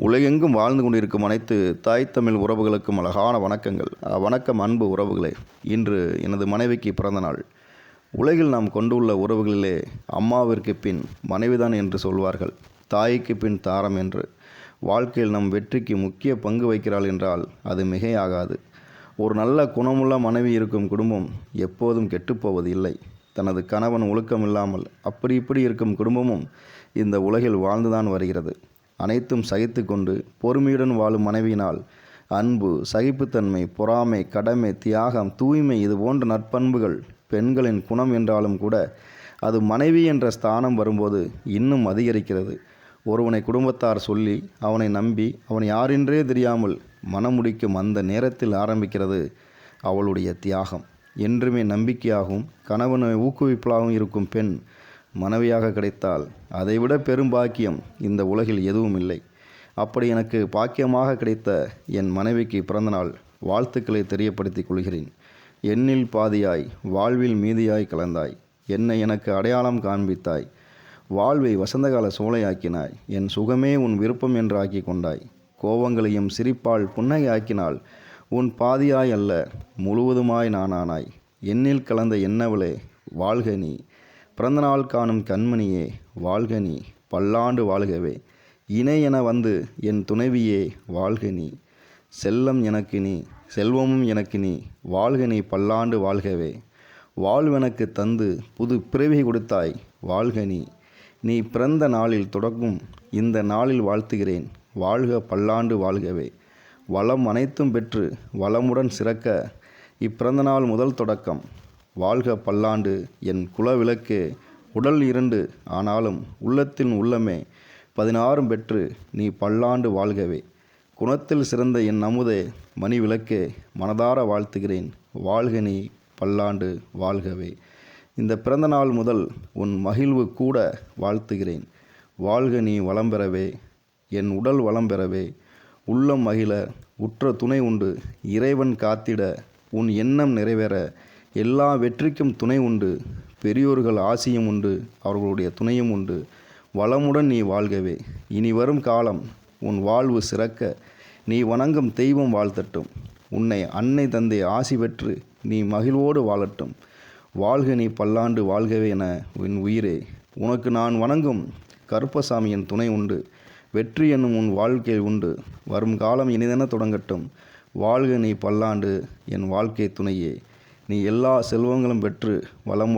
உலகெங்கும் வாழ்ந்து கொண்டிருக்கும் அனைத்து தாய் தமிழ் உறவுகளுக்கும் அழகான வணக்கங்கள். வணக்கம் அன்பு உறவுகளே. இன்று எனது மனைவிக்கு பிறந்த நாள். உலகில் நாம் கொண்டுள்ள உறவுகளிலே அம்மாவிற்கு பின் மனைவிதான் என்று சொல்வார்கள், தாய்க்கு பின் தாரம் என்று. வாழ்க்கையில் நம் வெற்றிக்கு முக்கிய பங்கு வகிக்கிறாள் என்றால் அது மிகையாகாது. ஒரு நல்ல குணமுள்ள மனைவி இருக்கும் குடும்பம் எப்போதும் கெட்டுப்போவது இல்லை. தனது கணவன் ஒழுக்கமில்லாமல் அப்படி இப்படி இருக்கும் குடும்பமும் இந்த உலகில் வாழ்ந்துதான் வருகிறது. அனைத்தும் சகித்து கொண்டு பொறுமையுடன் வாழும் மனைவியினால் அன்பு, சகிப்புத்தன்மை, பொறாமை, கடமை, தியாகம், தூய்மை இது போன்ற நற்பண்புகள் பெண்களின் குணம் என்றாலும் கூட அது மனைவி என்ற ஸ்தானம் வரும்போது இன்னும் அதிகரிக்கிறது. ஒருவனை குடும்பத்தார் சொல்லி அவனை நம்பி அவன் யாரென்றே தெரியாமல் மனமுடிக்கும் அந்த நேரத்தில் ஆரம்பிக்கிறது அவளுடைய தியாகம். என்றுமே நம்பிக்கையாகவும் கணவனை ஊக்குவிப்பாகவும் இருக்கும் பெண் மனைவியாக கிடைத்தால் அதைவிட பெரும் பாக்கியம் இந்த உலகில் எதுவும் இல்லை. அப்படி எனக்கு பாக்கியமாக கிடைத்த என் மனைவிக்கு பிறந்தநாள் வாழ்த்துக்களை தெரியப்படுத்திக் கொள்கிறேன். எண்ணில் பாதியாய் வாழ்வில் மீதியாய் கலந்தாய், என்னை எனக்கு அடையாளம் காண்பித்தாய், வாழ்வை வசந்தகால சோலையாக்கினாய், என் சுகமே உன் விருப்பம் என்று ஆக்கி கொண்டாய், கோபங்களையும் சிரிப்பால் புன்னகை ஆக்கினாள், உன் பாதியாய் அல்ல முழுவதுமாய் நானானாய், எண்ணில் கலந்த என்னவளே வாழ்க நீ, பிறந்தநாள் காணும் கண்மணியே வாழ்க நீ, பல்லாண்டு வாழ்கவே, இணை என வந்து என் துணைவியே வாழ்க நீ, செல்லம் எனக்கு நீ, செல்வமும் எனக்கு நீ, வாழ்க நீ பல்லாண்டு வாழ்கவே, வாழ்வெனக்கு தந்து புது பிறவி கொடுத்தாய் வாழ்க நீ, நீ பிறந்த நாளில் தொடங்கும் இந்த நாளில் வாழ்த்துகிறேன் வாழ்க பல்லாண்டு வாழ்கவே, வளம் அனைத்தும் பெற்று வளமுடன் சிறக்க இப்பிறந்த நாள் முதல் தொடக்கம், வாழ்க பல்லாண்டு என் குலவிளக்கே, உடல் 2 ஆனாலும் உள்ளத்தின் உள்ளமே 16 பெற்று நீ பல்லாண்டு வாழ்கவே, குணத்தில் சிறந்த என் அமுதே மணி விளக்கே, மனதார வாழ்த்துகிறேன் வாழ்க நீ பல்லாண்டு வாழ்கவே. இந்த பிறந்த நாள் முதல் உன் மகிழ்வு கூட வாழ்த்துகிறேன் வாழ்க நீ வளம் பெறவே, என் உடல் வளம் பெறவே, உள்ளம் மகிழ உற்ற துணை உண்டு, இறைவன் காத்திட உன் எண்ணம் நிறைவேற, எல்லா வெற்றிக்கும் துணை உண்டு, பெரியோர்கள் ஆசியும் உண்டு, அவர்களுடைய துணையும் உண்டு, வளமுடன் நீ வாழ்கவே, இனி வரும் காலம் உன் வாழ்வு சிறக்க, நீ வணங்கும் தெய்வம் வாழ்த்தட்டும், உன்னை அன்னை தந்தை ஆசி பெற்று நீ மகிழ்வோடு வாழட்டும், வாழ்க நீ பல்லாண்டு வாழ்கவே என உன் உயிரே, உனக்கு நான் வணங்கும் கருப்பசாமியின் துணை உண்டு, வெற்றி என்னும் உன் வாழ்க்கை உண்டு, வரும் காலம் இனிதென தொடங்கட்டும், வாழ்க நீ பல்லாண்டு என் வாழ்க்கை துணையே, நீ எல்லா செல்வங்களும் பெற்று வளம்